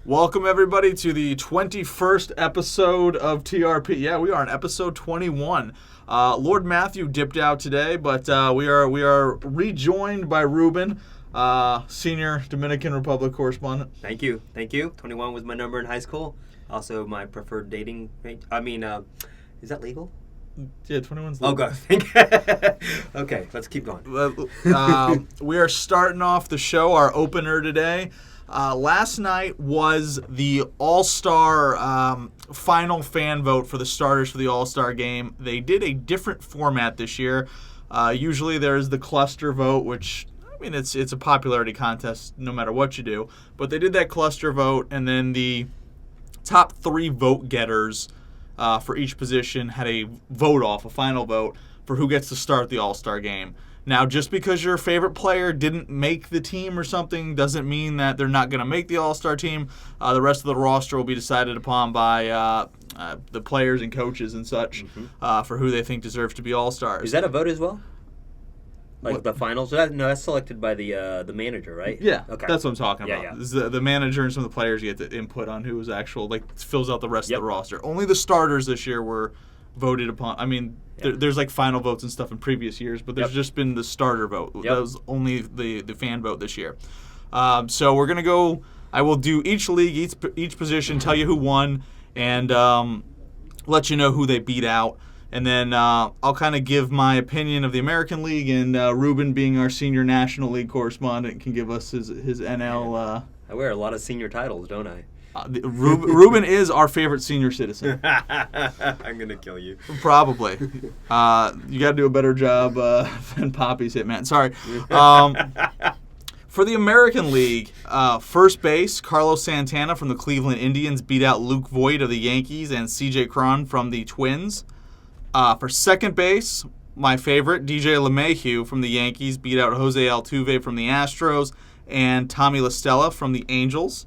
Welcome, everybody, to the 21st episode of TRP. Yeah, we are on episode 21. Lord Matthew dipped out today, but we are rejoined by Ruben, senior Dominican Republic correspondent. Thank you. 21 was my number in high school. Also, my preferred dating rate. Is that legal? Yeah, 21's legal. Oh, God. Okay, let's keep going. We are starting off the show, our opener today. Last night was the All-Star final fan vote for the starters for the All-Star game. They did a different format this year. Usually there's the cluster vote, which, I mean, it's a popularity contest no matter what you do. But they did that cluster vote, and then the top 3 vote getters for each position had a final vote for who gets to start the All-Star game. Now, just because your favorite player didn't make the team or something doesn't mean that they're not going to make the All-Star team. The rest of the roster will be decided upon by the players and coaches and such for who they think deserves to be All-Stars. Is that a vote as well? Like What? the finals? That's selected by the manager, right? Yeah, Okay. that's what I'm talking about. Yeah. This is the manager and some of the players get to input on who is actual, fills out the rest of the roster. Only the starters this year were voted upon. I mean, there's final votes and stuff in previous years, but there's just been the starter vote. That was only the fan vote this year. So we're going to go, I will do each league, each position, tell you who won, and let you know who they beat out. And then I'll kind of give my opinion of the American League, and Ruben, being our senior National League correspondent, can give us his NL. I wear a lot of senior titles, don't I? Ruben is our favorite senior citizen. I'm going to kill you. Probably. You got to do a better job than Poppy's Hitman. Sorry. For the American League, first base, Carlos Santana from the Cleveland Indians beat out Luke Voigt of the Yankees and C.J. Cron from the Twins. For second base, my favorite, DJ LeMahieu from the Yankees beat out Jose Altuve from the Astros and Tommy La Stella from the Angels.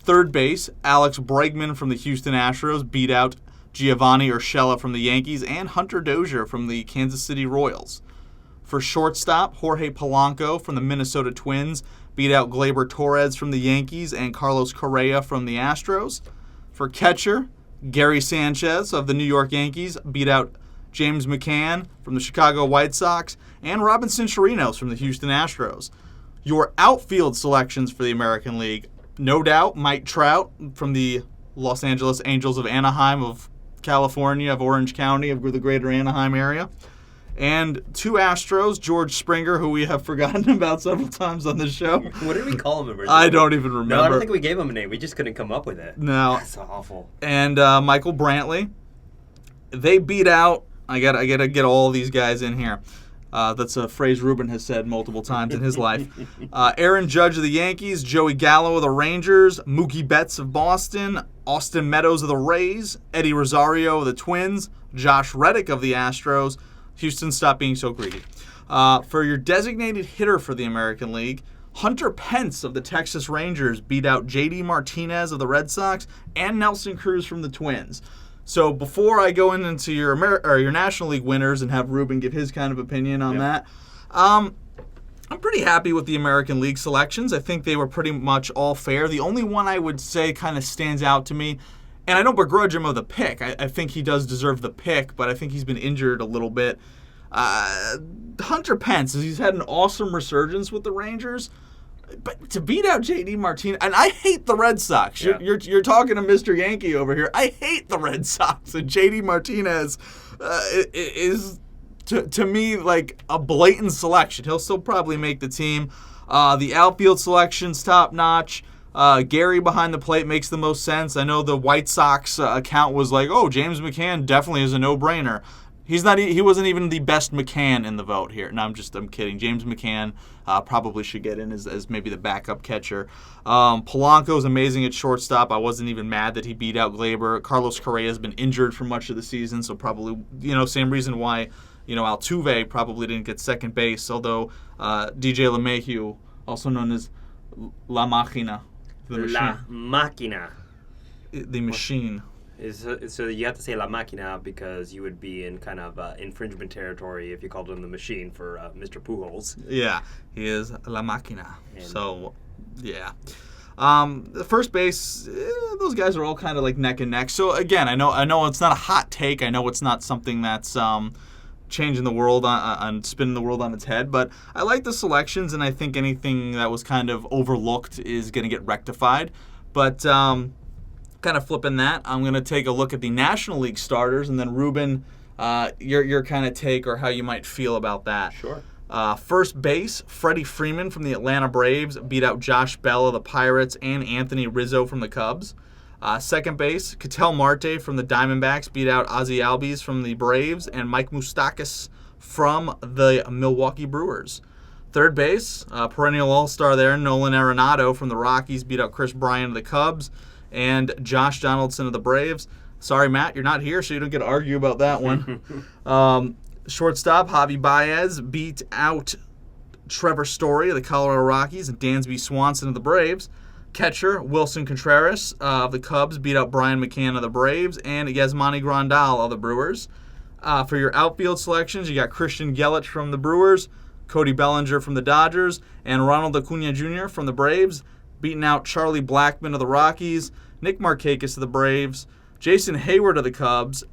Third base, Alex Bregman from the Houston Astros beat out Giovanni Urshela from the Yankees and Hunter Dozier from the Kansas City Royals. For shortstop, Jorge Polanco from the Minnesota Twins beat out Gleyber Torres from the Yankees and Carlos Correa from the Astros. For catcher, Gary Sanchez of the New York Yankees beat out James McCann from the Chicago White Sox and Robinson Chirinos from the Houston Astros. Your outfield selections for the American League, no doubt, Mike Trout from the Los Angeles Angels of Anaheim of California, of Orange County, of the greater Anaheim area. And 2 Astros, George Springer, who we have forgotten about several times on this show. What did we call him originally? I don't even remember. No, I don't think we gave him a name. We just couldn't come up with it. No. That's awful. And Michael Brantley. They beat out, I gotta get all these guys in here. That's a phrase Ruben has said multiple times in his life. Aaron Judge of the Yankees, Joey Gallo of the Rangers, Mookie Betts of Boston, Austin Meadows of the Rays, Eddie Rosario of the Twins, Josh Reddick of the Astros. Houston, stop being so greedy. For your designated hitter for the American League, Hunter Pence of the Texas Rangers beat out J.D. Martinez of the Red Sox and Nelson Cruz from the Twins. So before I go into your National League winners and have Ruben give his kind of opinion on that, I'm pretty happy with the American League selections. I think they were pretty much all fair. The only one I would say kind of stands out to me, and I don't begrudge him of the pick. I think he does deserve the pick, but I think he's been injured a little bit. Hunter Pence, he's had an awesome resurgence with the Rangers. But to beat out J.D. Martinez, and I hate the Red Sox. Yeah. You're talking to Mr. Yankee over here. I hate the Red Sox, and J.D. Martinez is to me like a blatant selection. He'll still probably make the team. The outfield selection's top notch. Gary behind the plate makes the most sense. I know the White Sox account was like, oh, James McCann definitely is a no-brainer. He wasn't even the best McCann in the vote here. No, I'm kidding. James McCann probably should get in as maybe the backup catcher. Polanco's amazing at shortstop. I wasn't even mad that he beat out Gleyber. Carlos Correa has been injured for much of the season, so probably, same reason why, Altuve probably didn't get second base, although DJ LeMahieu, also known as La Máquina. La Máquina. The machine. So you have to say La Máquina because you would be in kind of infringement territory if you called him the machine for Mr. Pujols. Yeah, he is La Máquina. So, yeah. The first base, those guys are all kind of like neck and neck. So again, I know it's not a hot take. I know it's not something that's changing the world on spinning the world on its head. But I like the selections, and I think anything that was kind of overlooked is going to get rectified. But kind of flipping that, I'm going to take a look at the National League starters, and then Ruben, your kind of take or how you might feel about that. Sure. First base, Freddie Freeman from the Atlanta Braves beat out Josh Bell of the Pirates and Anthony Rizzo from the Cubs. Second base, Ketel Marte from the Diamondbacks beat out Ozzie Albies from the Braves and Mike Moustakas from the Milwaukee Brewers. Third base, perennial all-star there, Nolan Arenado from the Rockies beat out Chris Bryant of the Cubs and Josh Donaldson of the Braves. Sorry, Matt, you're not here, so you don't get to argue about that one. Shortstop, Javi Baez beat out Trevor Story of the Colorado Rockies and Dansby Swanson of the Braves. Catcher, Wilson Contreras of the Cubs beat out Brian McCann of the Braves and Yasmani Grandal of the Brewers. For your outfield selections, you got Christian Yelich from the Brewers, Cody Bellinger from the Dodgers, and Ronald Acuna Jr. from the Braves, beating out Charlie Blackmon of the Rockies, Nick Markakis of the Braves, Jason Hayward of the Cubs,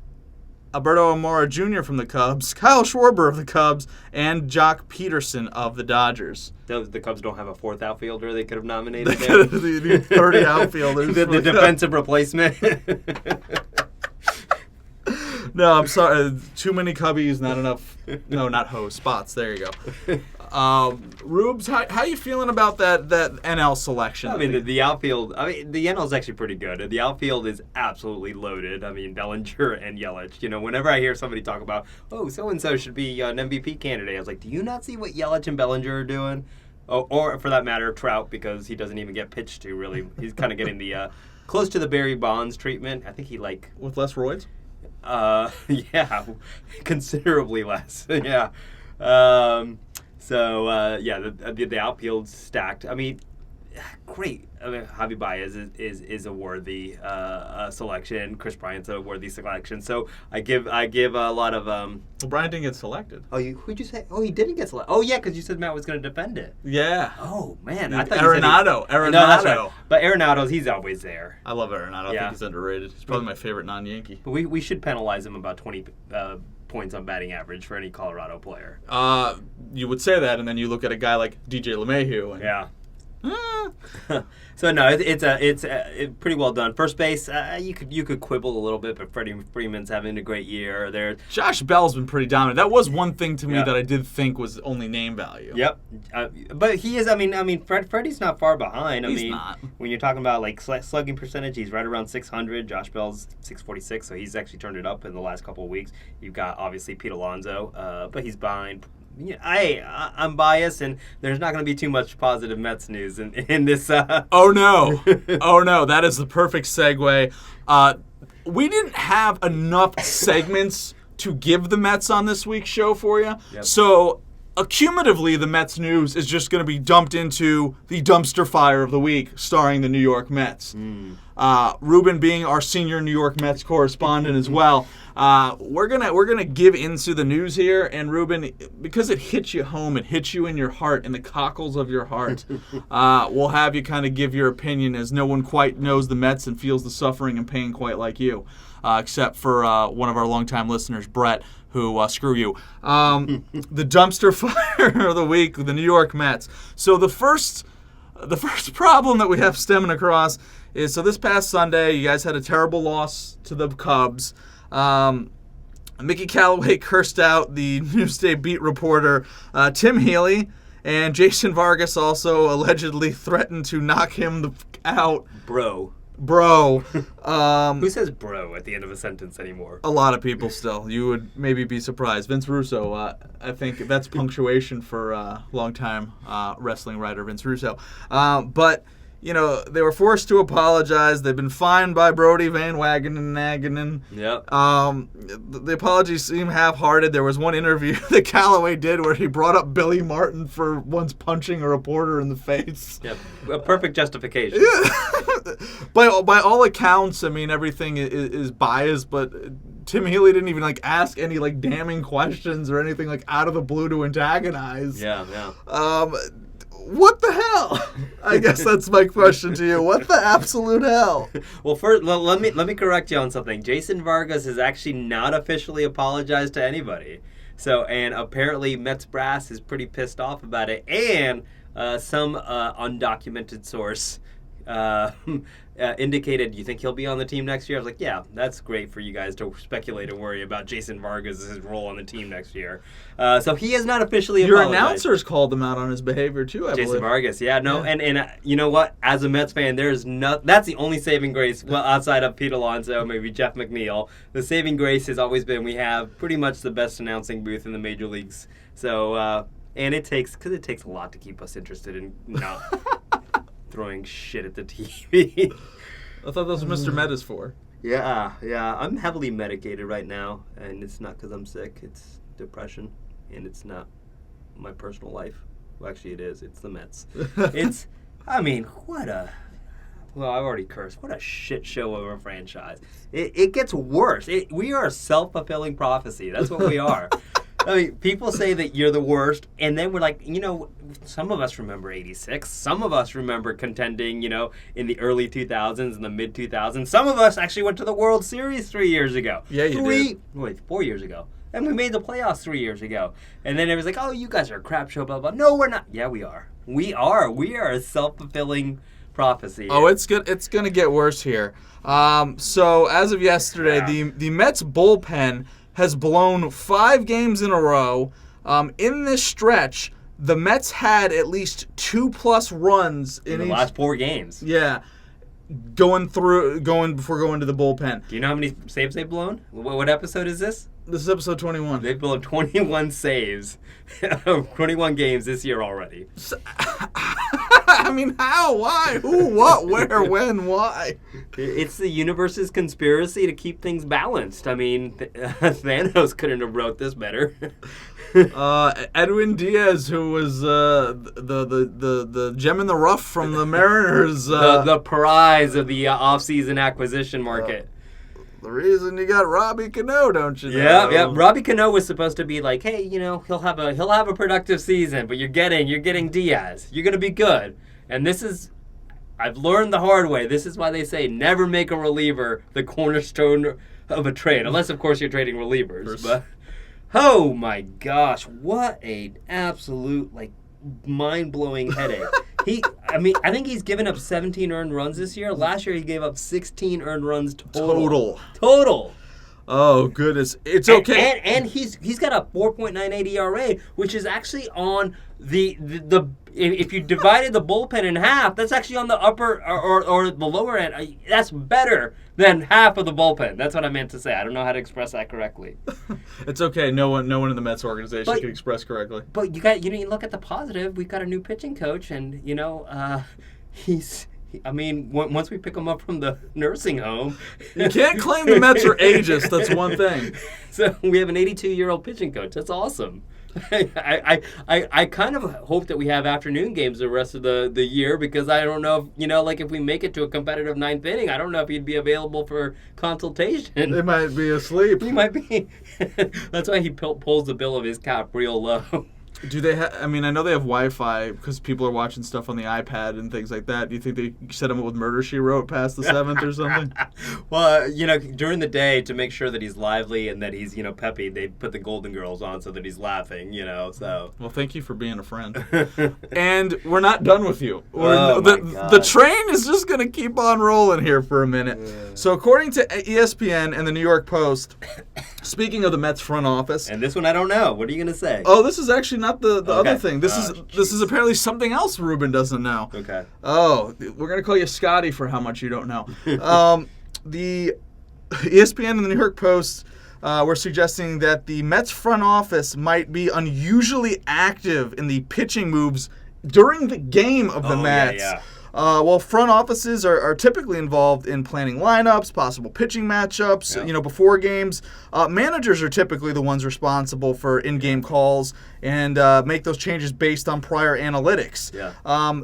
Alberto Amora Jr. from the Cubs, Kyle Schwarber of the Cubs, and Jock Peterson of the Dodgers. The Cubs don't have a fourth outfielder they could have nominated there. the 30 outfielders. the defensive replacement. No, I'm sorry. Too many Cubbies, not enough. No, not host spots. There you go. Rubes, how you feeling about that NL selection? I mean, the outfield. I mean, the NL is actually pretty good. The outfield is absolutely loaded. I mean, Bellinger and Yelich. You know, whenever I hear somebody talk about, so and so should be an MVP candidate, I was like, do you not see what Yelich and Bellinger are doing? Or for that matter, Trout, because he doesn't even get pitched to. Really, he's kind of getting the close to the Barry Bonds treatment. I think he with less roids. Yeah, considerably less. Yeah. The outfield's stacked. I mean, great. I mean, Javi Baez is a worthy selection. Chris Bryant's a worthy selection. So I give a lot of. Well, Bryant didn't get selected. Oh, who'd you say? Oh, he didn't get selected. Oh, yeah, because you said Matt was going to defend it. Yeah. Oh man, I thought Arenado. No, that's right. But Arenado's, he's always there. I love Arenado. I think he's underrated. He's probably my favorite non-Yankee. But we should penalize him about 20 points on batting average for any Colorado player. You would say that, and then you look at a guy like DJ LeMahieu. And, yeah. So no, it's pretty well done. First base, you could quibble a little bit, but Freddie Freeman's having a great year. There, Josh Bell's been pretty dominant. That was one thing to me that I did think was only name value. Yep, but he is. I mean, Freddie's not far behind. He's not. When you're talking about like slugging percentage, he's right around 600. Josh Bell's 646, so he's actually turned it up in the last couple of weeks. You've got obviously Pete Alonso, but he's behind. I'm biased, and there's not going to be too much positive Mets news in this. Oh no, that is the perfect segue. We didn't have enough segments to give the Mets on this week's show for you, so accumulatively, the Mets news is just going to be dumped into the dumpster fire of the week, starring the New York Mets. Ruben being our senior New York Mets correspondent as well. We're gonna give into the news here, and Ruben, because it hits you home, it hits you in your heart, in the cockles of your heart. We'll have you kind of give your opinion, as no one quite knows the Mets and feels the suffering and pain quite like you, except for one of our longtime listeners, Brett, who screw you. The dumpster fire of the week, the New York Mets. So the first problem that we have stemming across is, so this past Sunday, you guys had a terrible loss to the Cubs. Mickey Callaway cursed out the Newsday beat reporter Tim Healy, and Jason Vargas also allegedly threatened to knock him out. Bro. Who says bro at the end of a sentence anymore? A lot of people still. You would maybe be surprised. Vince Russo, I think that's punctuation for longtime wrestling writer Vince Russo. But, you know, they were forced to apologize. They've been fined by Brody Van Wagenen. Yep. The apologies seem half-hearted. There was one interview that Callaway did where he brought up Billy Martin for once punching a reporter in the face. Yep. A perfect justification. Yeah. By all accounts, I mean, everything is biased, but Tim Healy didn't even ask any damning questions or anything out of the blue to antagonize. Yeah. what the hell? I guess that's my question to you. What the absolute hell? Well, first, let me correct you on something. Jason Vargas has actually not officially apologized to anybody. So, and apparently Mets brass is pretty pissed off about it. And some undocumented source indicated, you think he'll be on the team next year? I was like, yeah, that's great for you guys to speculate and worry about Jason Vargas' role on the team next year. So he has not officially apologized. Your announcers called him out on his behavior too, I Jason believe. Vargas, yeah. And you know what? As a Mets fan, there's that's the only saving grace, well, outside of Pete Alonso, maybe Jeff McNeil. The saving grace has always been we have pretty much the best announcing booth in the major leagues. So, and it takes a lot to keep us interested in not throwing shit at the TV. I thought that was what Mr. Met is for. Yeah. I'm heavily medicated right now, and it's not because I'm sick. It's depression, and it's not my personal life. Well, actually, it is. It's the Mets. Well, I've already cursed. What a shit show of a franchise. It gets worse. We are a self-fulfilling prophecy. That's what we are. I mean, people say that you're the worst, and then we're like, some of us remember 86. Some of us remember contending, in the early 2000s and the mid-2000s. Some of us actually went to the World Series 3 years ago. Yeah, you did. 4 years ago. And we made the playoffs 3 years ago. And then it was like, oh, you guys are a crap show, blah, blah. No, we're not. Yeah, we are. We are. We are a self-fulfilling prophecy. Oh, it's good. It's going to get worse here. So as of yesterday, the Mets bullpen has blown 5 games in a row. In this stretch, the Mets had at least 2+ runs in the last 4 games. Yeah, going before going to the bullpen. Do you know how many saves they've blown? What episode is this? This is episode 21. They've blown 21 saves, 21 games this year already. I mean, how? Why? Who? What? Where? When? Why? It's the universe's conspiracy to keep things balanced. I mean, Thanos couldn't have wrote this better. Edwin Diaz, who was the gem in the rough from the Mariners. The prize of the off-season acquisition market. The reason you got Robbie Cano, don't you know? Yeah. Robbie Cano was supposed to be like, hey, he'll have a productive season, but you're getting Diaz. You're gonna be good. And I've learned the hard way. This is why they say never make a reliever the cornerstone of a trade, unless of course you're trading relievers. But oh my gosh, what an absolute mind-blowing headache. I think he's given up 17 earned runs this year. Last year he gave up 16 earned runs total. Oh goodness, it's okay. And he's got a 4.98 ERA, which is actually on the if you divided the bullpen in half, that's actually on the upper or the lower end. That's better than half of the bullpen. That's what I meant to say. I don't know how to express that correctly. It's okay. No one in the Mets organization can express correctly. But you look at the positive. We've got a new pitching coach, and once we pick him up from the nursing home, you can't claim the Mets are ageist. That's one thing. So we have an 82-year-old pitching coach. That's awesome. I kind of hope that we have afternoon games the rest of the year, because I don't know if, if we make it to a competitive 9th inning, I don't know if he'd be available for consultation. They might be asleep. He might be. That's why he pulls the bill of his cap real low. Do they have? I mean, I know they have Wi-Fi because people are watching stuff on the iPad and things like that. Do you think they set him up with Murder, She Wrote past the 7th or something? Well, during the day, to make sure that he's lively and that he's, peppy, they put the Golden Girls on so that he's laughing, so. Well, thank you for being a friend. And we're not done with you. The train is just going to keep on rolling here for a minute. Yeah. So according to ESPN and the New York Post, speaking of the Mets front office. And this one I don't know. What are you going to say? Oh, this is actually not the other thing. This is apparently something else Ruben doesn't know. Okay. Oh, we're gonna call you Scotty for how much you don't know. The ESPN and the New York Post were suggesting that the Mets front office might be unusually active in the pitching moves during the game of the Mets. Yeah. Well, front offices are typically involved in planning lineups, possible pitching matchups, before games. Managers are typically the ones responsible for in-game calls and make those changes based on prior analytics. Yeah.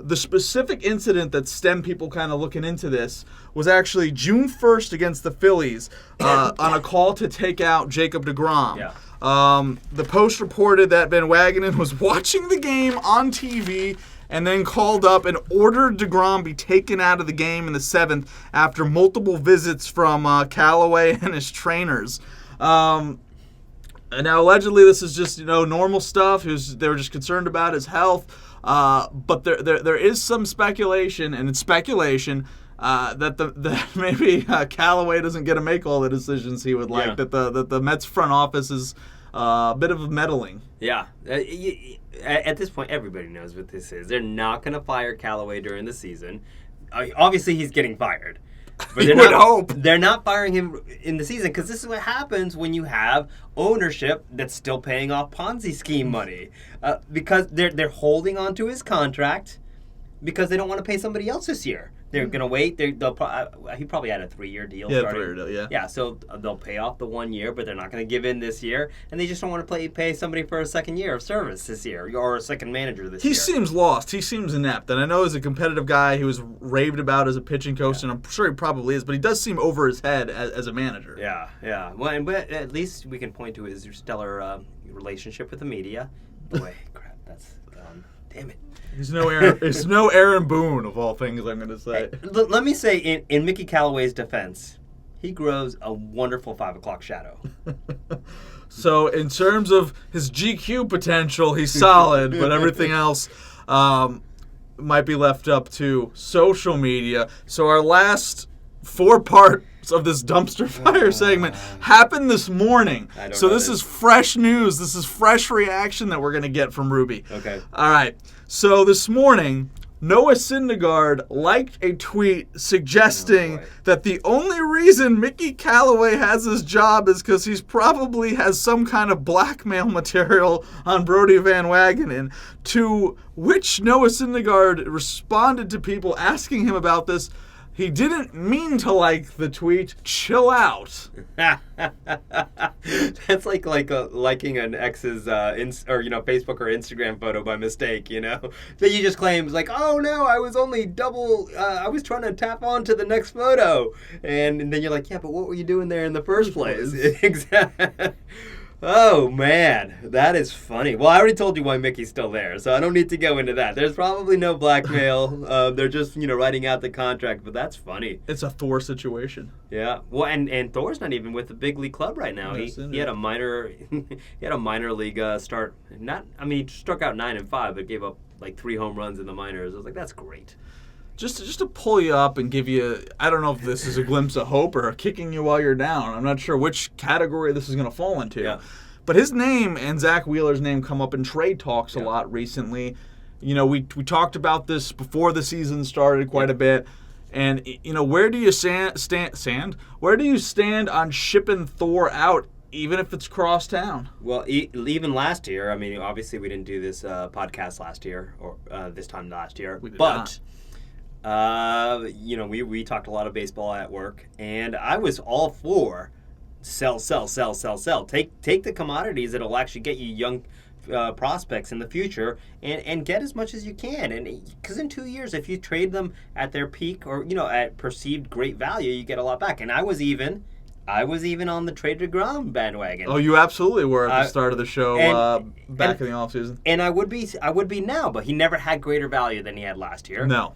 The specific incident that stemmed people kind of looking into this was actually June 1st against the Phillies on a call to take out Jacob deGrom. Yeah. The Post reported that Van Wagenen was watching the game on TV and then called up and ordered DeGrom be taken out of the game in the 7th after multiple visits from Callaway and his trainers. And now, allegedly, this is just normal stuff. They were just concerned about his health. But there is some speculation, and it's speculation that maybe Callaway doesn't get to make all the decisions he would like. That the Mets front office is a bit of meddling. Yeah. At this point, everybody knows what this is. They're not going to fire Callaway during the season. Obviously, he's getting fired. But they're not firing him in the season, because this is what happens when you have ownership that's still paying off Ponzi scheme money, because they're holding on to his contract because they don't want to pay somebody else this year. They're going to wait. He probably had a 3-year deal. Yeah, 3-year deal, yeah. Yeah, so they'll pay off the 1 year, but they're not going to give in this year, and they just don't want to pay somebody for a second year of service this year, or a second manager this year. He seems lost. He seems inept. And I know he's a competitive guy. He was raved about as a pitching coach, and I'm sure he probably is, but he does seem over his head as a manager. Yeah. Well, but at least we can point to his stellar relationship with the media. Boy, crap, that's... damn it. He's no Aaron Boone, of all things, I'm going to say. Let me say, in Mickey Callaway's defense, he grows a wonderful 5 o'clock shadow. So in terms of his GQ potential, he's solid, but everything else might be left up to social media. So our last 4 parts of this dumpster fire segment happened this morning. So this is fresh news. This is fresh reaction that we're going to get from Ruby. Okay. All right. So this morning, Noah Syndergaard liked a tweet suggesting that the only reason Mickey Callaway has his job is because he's probably has some kind of blackmail material on Brodie Van Wagenen, to which Noah Syndergaard responded to people asking him about this. He didn't mean to like the tweet. Chill out. That's like liking an ex's Facebook or Instagram photo by mistake, That you just claim like, oh no, I was only I was trying to tap on to the next photo, and then you're like, yeah, but what were you doing there in the first place? Exactly. Oh, man, that is funny. Well, I already told you why Mickey's still there, so I don't need to go into that. There's probably no blackmail. They're just, writing out the contract, but that's funny. It's a Thor situation. Yeah. Well, and Thor's not even with the big league club right now. He had a minor league start. He struck out 9 and 5, but gave up like 3 home runs in the minors. I was like, that's great. Just to pull you up and give you, I don't know if this is a glimpse of hope or kicking you while you're down. I'm not sure which category this is going to fall into. Yeah. But his name and Zach Wheeler's name come up in trade talks a lot recently. We talked about this before the season started quite a bit. And, where do you stand? Where do you stand on shipping Thor out, even if it's cross town? Well, even last year, obviously we didn't do this podcast last year, or this time last year. We did not. We talked a lot of baseball at work, and I was all for sell. Take the commodities that'll actually get you young prospects in the future, and get as much as you can. And because in 2 years, if you trade them at their peak or at perceived great value, you get a lot back. And I was even on the trade DeGrom bandwagon. Oh, you absolutely were at the start of the show back in the offseason. And I would be now, but he never had greater value than he had last year. No.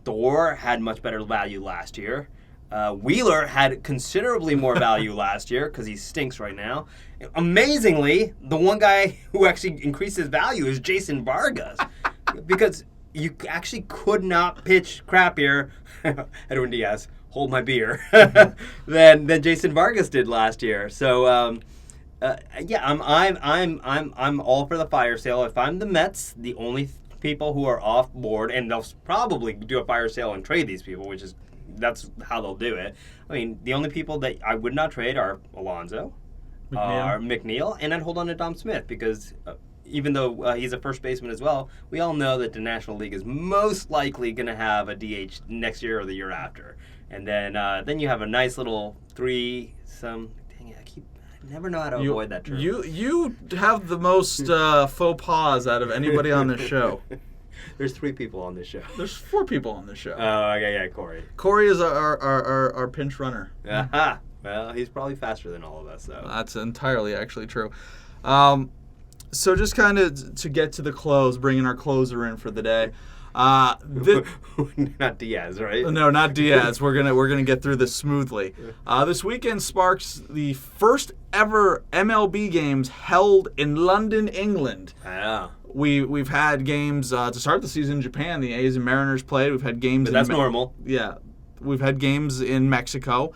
Thor had much better value last year. Wheeler had considerably more value last year because he stinks right now. Amazingly, the one guy who actually increased his value is Jason Vargas, because you actually could not pitch crappier, Edwin Diaz, hold my beer, than Jason Vargas did last year. So I'm all for the fire sale. If I'm the Mets, the only people who are off board, and they'll probably do a fire sale and trade these people, that's how they'll do it. The only people that I would not trade are Alonso, McNeil, and I'd hold on to Dom Smith, because even though he's a first baseman as well, we all know that the National League is most likely going to have a DH next year or the year after. And then you have a nice little threesome. Dang it, I never know how to avoid that term. You have the most faux pas out of anybody on this show. There's 3 people on this show. There's 4 people on this show. Oh, okay, yeah, Corey. Corey is our pinch runner. Well, he's probably faster than all of us, though. That's entirely actually true. So just kind of to get to the close, bringing our closer in for the day. Not Diaz, right? No, not Diaz. We're gonna get through this smoothly. This weekend sparks the first ever MLB games held in London, England. Yeah. We've had games to start the season in Japan. The A's and Mariners played. We've had games. But that's normal. Yeah, we've had games in Mexico.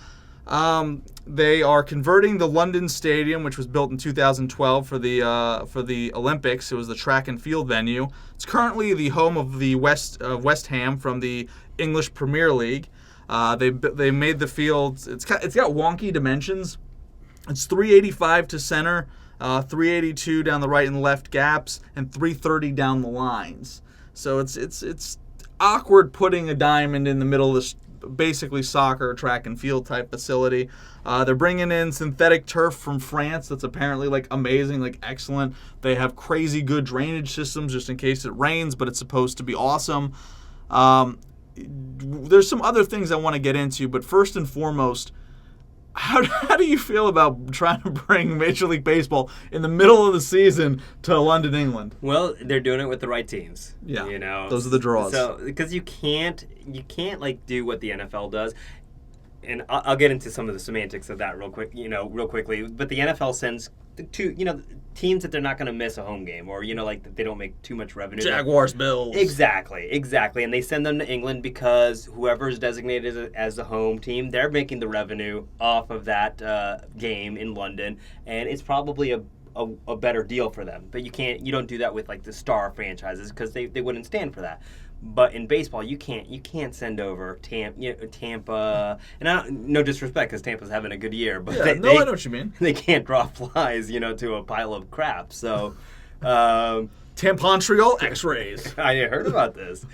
They are converting the London Stadium, which was built in 2012 for the Olympics. It was the track and field venue. It's currently the home of the West Ham from the English Premier League. They made the field. It's got wonky dimensions. It's 385 to center, 382 down the right and left gaps, and 330 down the lines. So it's awkward putting a diamond in the middle of this basically soccer, track and field type facility. They're bringing in synthetic turf from France that's apparently like amazing, like excellent. They have crazy good drainage systems just in case it rains, but it's supposed to be awesome. There's some other things I want to get into, but first and foremost, how do you feel about trying to bring Major League Baseball in the middle of the season to London, England? Well, they're doing it with the right teams. Yeah, you know, those are the draws. So because you can't like do what the NFL does, and I'll get into some of the semantics of that real quickly. But the NFL sends teams that they're not going to miss a home game, or like that they don't make too much revenue. Jaguars, Bills. Exactly, and they send them to England because whoever is designated as the home team, they're making the revenue off of that game in London, and it's probably a better deal for them. But you don't do that with like the star franchises because they wouldn't stand for that. But in baseball, you can't send over Tampa, and no disrespect because Tampa's having a good year, but I know what you mean. They can't draw flies, to a pile of crap. So, Tampontreal X-rays. I heard about this.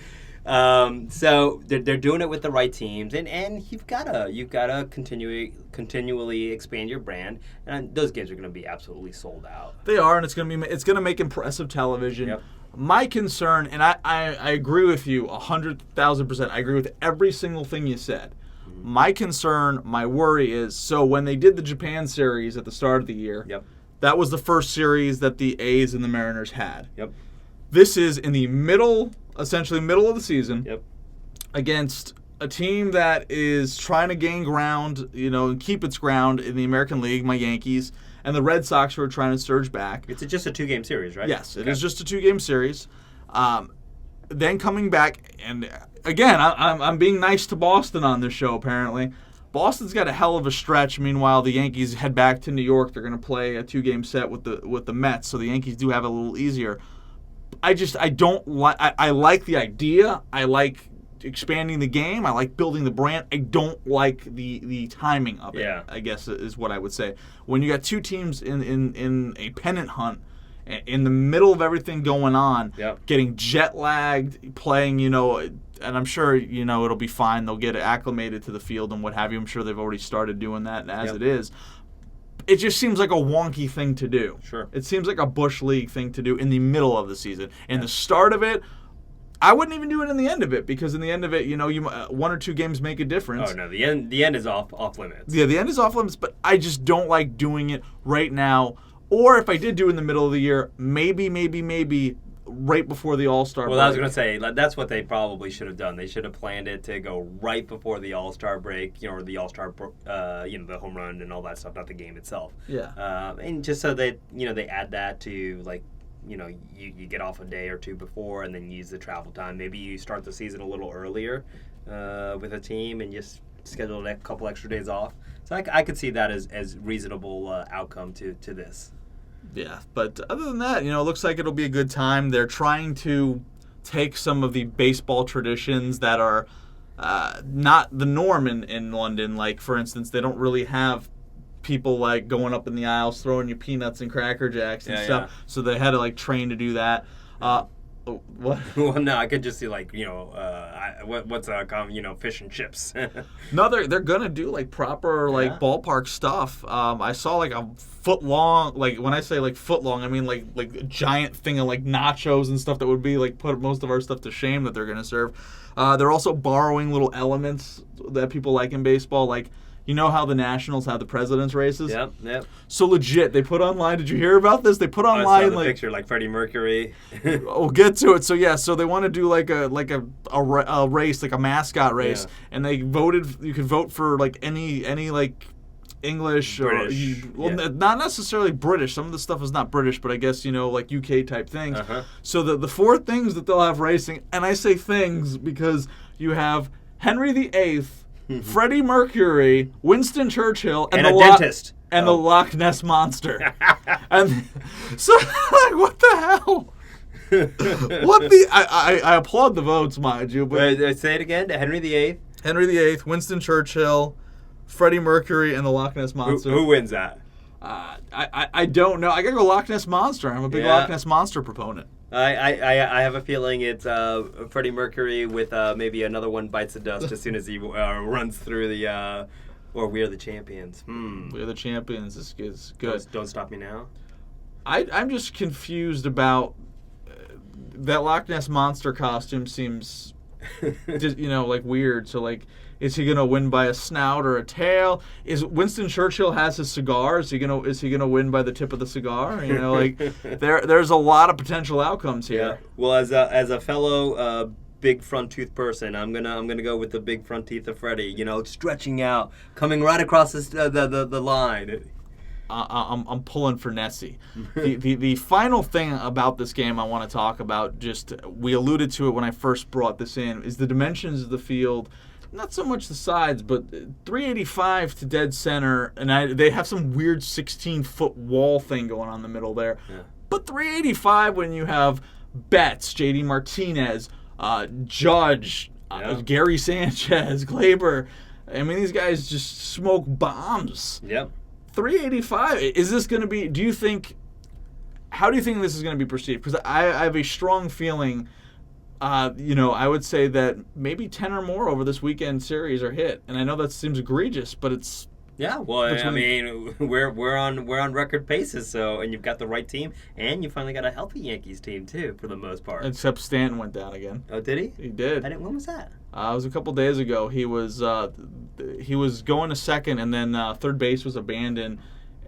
So they're doing it with the right teams, and you've gotta continually expand your brand, and those games are going to be absolutely sold out. They are, and it's gonna make impressive television. Yep. My concern, and I agree with you 100,000%. I agree with every single thing you said. Mm-hmm. My concern, my worry is, so when they did the Japan series at the start of the year, yep, that was the first series that the A's and the Mariners had. Yep. This is in the essentially middle of the season, yep, against a team that is trying to gain ground, and keep its ground in the American League, my Yankees, and the Red Sox who are trying to surge back. It's just a 2-game series, right? Yes, it is just a 2-game series. Then coming back, and again, I'm being nice to Boston on this show, apparently. Boston's got a hell of a stretch. Meanwhile, the Yankees head back to New York. They're going to play a 2-game set with the Mets, so the Yankees do have it a little easier. I like the idea. I like expanding the game. I like building the brand. I don't like the timing of it. Yeah. I guess is what I would say. When you got two teams in a pennant hunt, in the middle of everything going on, yep, getting jet lagged, playing, and I'm sure it'll be fine. They'll get acclimated to the field and what have you. I'm sure they've already started doing that as yep, it is. It just seems like a wonky thing to do. Sure. It seems like a Bush League thing to do in the middle of the season. In the start of it, I wouldn't even do it in the end of it, because in the end of it, you 1 or 2 games make a difference. Oh no, the end is off limits. Yeah, the end is off limits, but I just don't like doing it right now. Or if I did do it in the middle of the year, maybe right before the All-Star break. Well, I was going to say, that's what they probably should have done. They should have planned it to go right before the All-Star break, or the All-Star, the home run and all that stuff, not the game itself. Yeah. And just so that, they add that to, you get off a day or two before and then use the travel time. Maybe you start the season a little earlier with a team and just schedule a couple extra days off. So I could see that as reasonable outcome to this. Yeah, but other than that, it looks like it'll be a good time. They're trying to take some of the baseball traditions that are not the norm in London. Like, for instance, they don't really have people like going up in the aisles throwing you peanuts and Cracker Jacks and stuff. Yeah. So they had to train to do that. What? Well, no, I could just see what's fish and chips. No, they're gonna do proper ballpark stuff. I saw a foot long. When I say foot long, I mean a giant thing of nachos and stuff that would be put most of our stuff to shame that they're gonna serve. They're also borrowing little elements that people like in baseball, You know how the Nationals have the president's races? Yep. So legit, they put online. Did you hear about this? They put I online saw the picture, like Freddie Mercury. We'll get to it. So yeah, so they want to do like a race, like a mascot race, and they voted. You could vote for like any like English British, not necessarily British. Some of the stuff is not British, but I guess like UK type things. Uh-huh. So the 4 things that they'll have racing, and I say things because you have Henry VIII, Freddie Mercury, Winston Churchill, and a dentist. And the Loch Ness Monster. And so, like, what the hell? I applaud the votes, mind you. But say it again. Henry VIII. Henry VIII, Winston Churchill, Freddie Mercury, and the Loch Ness Monster. Who wins that? I don't know. I gotta go Loch Ness Monster. I'm a big Loch Ness Monster proponent. I have a feeling it's Freddie Mercury with maybe another one bites the dust as soon as he runs through the or We Are the Champions. We Are the Champions is good. Don't Stop Me Now. I'm just confused about that Loch Ness Monster costume seems just, like weird. So like, is he gonna win by a snout or a tail? Is Winston Churchill has his cigar? Is he gonna win by the tip of the cigar? There's a lot of potential outcomes here. Yeah. Well, as a fellow big front tooth person, I'm gonna go with the big front teeth of Freddie. Stretching out, coming right across the line. I'm pulling for Nessie. The final thing about this game I want to talk about, we alluded to it when I first brought this in, is the dimensions of the field. Not so much the sides, but 385 to dead center, and they have some weird 16-foot wall thing going on in the middle there. Yeah. But 385 when you have Betts, J.D. Martinez, Judge, Gary Sanchez, Glaber. I mean, these guys just smoke bombs. Yep. 385. Is this going to be? How do you think this is going to be perceived? Because I have a strong feeling. I would say that maybe 10 or more over this weekend series are hit, and I know that seems egregious, but it's. Yeah, well, I mean, we're on record paces, and you've got the right team, and you finally got a healthy Yankees team too, for the most part. Except Stanton went down again. Oh, did he? He did. When was that? It was a couple days ago. He was going to second, and then third base was abandoned.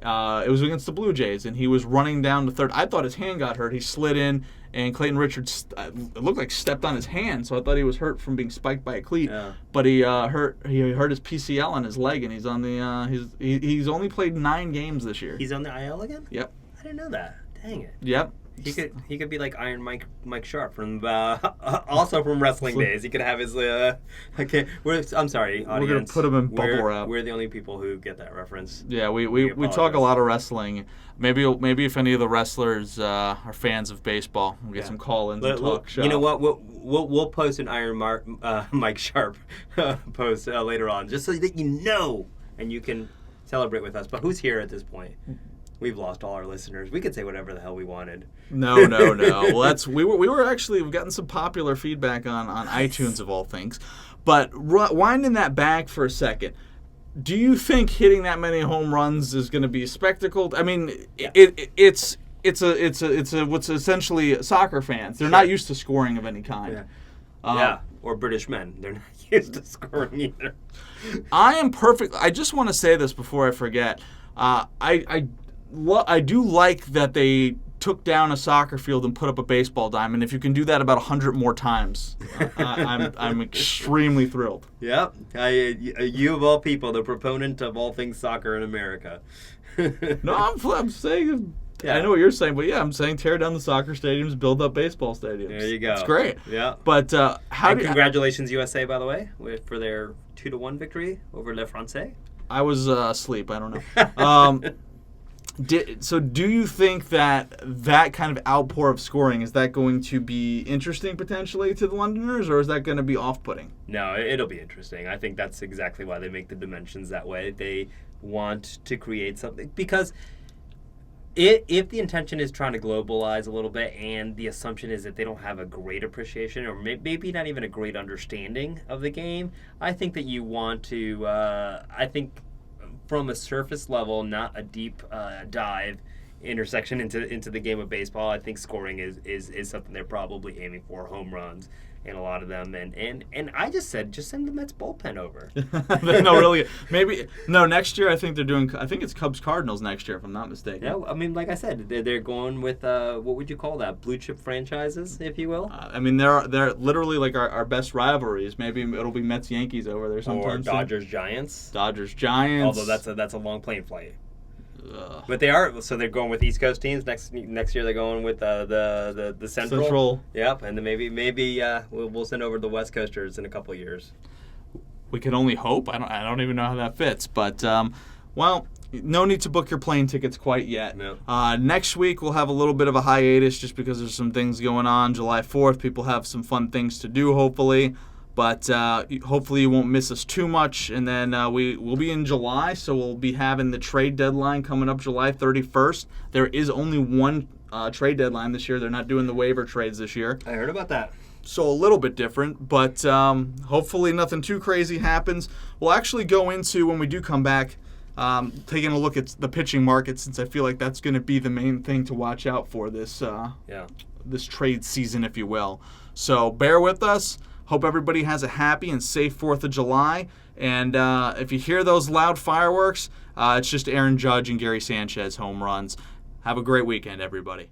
It was against the Blue Jays, and he was running down to third. I thought his hand got hurt. He slid in, and Clayton Richards, it looked like stepped on his hand, so I thought he was hurt from being spiked by a cleat. Yeah. But he hurt his PCL on his leg, and he's on the he's only played 9 games this year. He's on the IL again? Yep. I didn't know that. Dang it. Yep. He could be like Iron Mike Sharp from also from wrestling days. He could have his I'm sorry, audience. We're gonna put him in bubble wrap. We're the only people who get that reference. Yeah, we talk a lot of wrestling. Maybe if any of the wrestlers are fans of baseball, we'll get some call-ins and talk shop. You know what? We'll post an Iron Mike Sharp post later on, just so that you know and you can celebrate with us. But who's here at this point? We've lost all our listeners. We could say whatever the hell we wanted. No. Well, we've gotten some popular feedback on iTunes of all things. But winding that back for a second, do you think hitting that many home runs is going to be a spectacle? I mean, it's what's essentially soccer fans. They're not used to scoring of any kind. Yeah. Or British men. They're not used to scoring either. I just want to say this before I forget. I do like that they took down a soccer field and put up a baseball diamond. If you can do that about 100 more times, I'm extremely thrilled. Yep. You of all people, the proponent of all things soccer in America. No, I'm saying... Yeah. I know what you're saying, but I'm saying tear down the soccer stadiums, build up baseball stadiums. There you go. It's great. Yeah. But congratulations, USA, by the way, for their 2-1 victory over Le Francais. I was asleep. I don't know. So do you think that kind of outpour of scoring, is that going to be interesting potentially to the Londoners, or is that going to be off-putting? No, it'll be interesting. I think that's exactly why they make the dimensions that way. They want to create something, because if the intention is trying to globalize a little bit, and the assumption is that they don't have a great appreciation or maybe not even a great understanding of the game, I think that you want to, from a surface level, not a deep dive intersection into the game of baseball, I think scoring is something they're probably aiming for, home runs. in a lot of them. And I just said, just send the Mets bullpen over. No, really. Maybe next year I think it's Cubs Cardinals next year if I'm not mistaken. Yeah, I mean, like I said, they're going with what would you call that? Blue chip franchises, if you will. I mean, they're literally like our best rivalries. Maybe it'll be Mets Yankees over there sometime. Or Dodgers Giants. Dodgers Giants. Although that's a long plane flight. But they're going with East Coast teams next year. They're going with the Central. Yep, and then maybe we'll send over the West Coasters in a couple of years. We can only hope. I don't even know how that fits, but well, no need to book your plane tickets quite yet. No. Next week we'll have a little bit of a hiatus just because there's some things going on. July 4th, people have some fun things to do. Hopefully. But hopefully you won't miss us too much. And then we'll be in July, so we'll be having the trade deadline coming up July 31st. There is only one trade deadline this year. They're not doing the waiver trades this year. I heard about that. So a little bit different, but hopefully nothing too crazy happens. We'll actually go into, when we do come back, taking a look at the pitching market, since I feel like that's going to be the main thing to watch out for this trade season, if you will. So bear with us. Hope everybody has a happy and safe 4th of July. And if you hear those loud fireworks, it's just Aaron Judge and Gary Sanchez home runs. Have a great weekend, everybody.